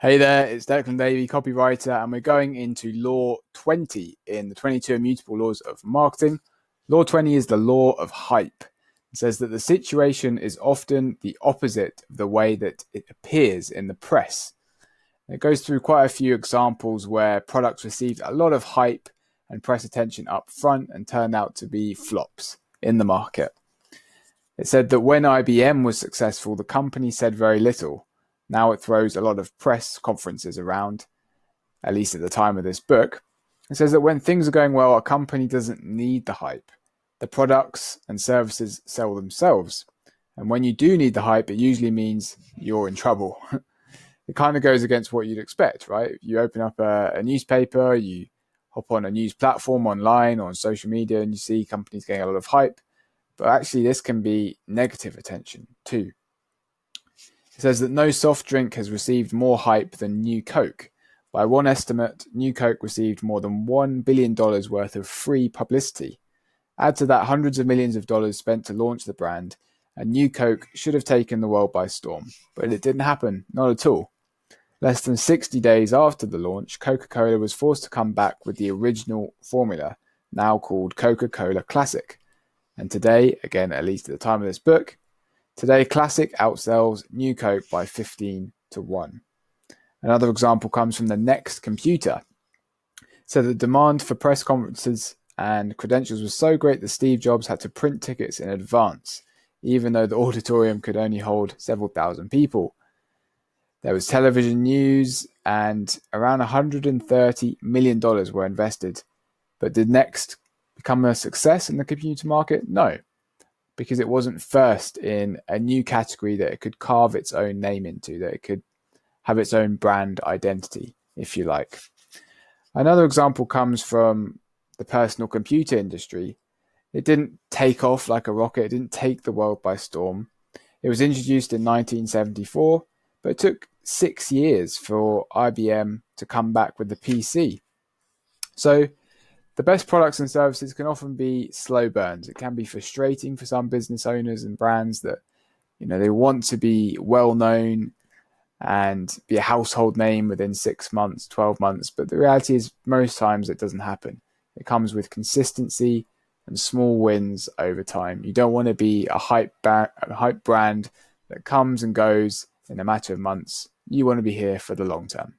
Hey there, it's Declan Davey, copywriter, and we're going into Law 20 in the 22 Immutable Laws of Marketing. Law 20 is the law of hype. It says that the situation is often the opposite of the way that it appears in the press. It goes through quite a few examples where products received a lot of hype and press attention up front and turned out to be flops in the market. It said that when IBM was successful, the company said very little. Now it throws a lot of press conferences around, at least at the time of this book. It says that when things are going well, a company doesn't need the hype. The products and services sell themselves. And when you do need the hype, it usually means you're in trouble. It kind of goes against what you'd expect, right? If you open up a newspaper, you hop on a news platform online or on social media and you see companies getting a lot of hype. But actually, this can be negative attention too. It says that no soft drink has received more hype than New Coke. By one estimate, New Coke received more than $1 billion worth of free publicity. Add to that hundreds of millions of dollars spent to launch the brand, and New Coke should have taken the world by storm. But it didn't happen, not at all. Less than 60 days after the launch, Coca-Cola was forced to come back with the original formula, now called Coca-Cola Classic. And today, again, at least at the time of this book, today, Classic outsells New Coke by 15-1. Another example comes from the Next Computer. So the demand for press conferences and credentials was so great that Steve Jobs had to print tickets in advance, even though the auditorium could only hold several thousand people. There was television news and around $130 million were invested. But did Next become a success in the computer market? No, because it wasn't first in a new category that it could carve its own name into, that it could have its own brand identity, if you like. Another example comes from the personal computer industry. It didn't take off like a rocket. It didn't take the world by storm. It was introduced in 1974, but it took 6 years for IBM to come back with the PC. So the best products and services can often be slow burns. It can be frustrating for some business owners and brands that, they want to be well known and be a household name within 6 months, 12 months. But the reality is most times it doesn't happen. It comes with consistency and small wins over time. You don't want to be a hype brand that comes and goes in a matter of months. You want to be here for the long term.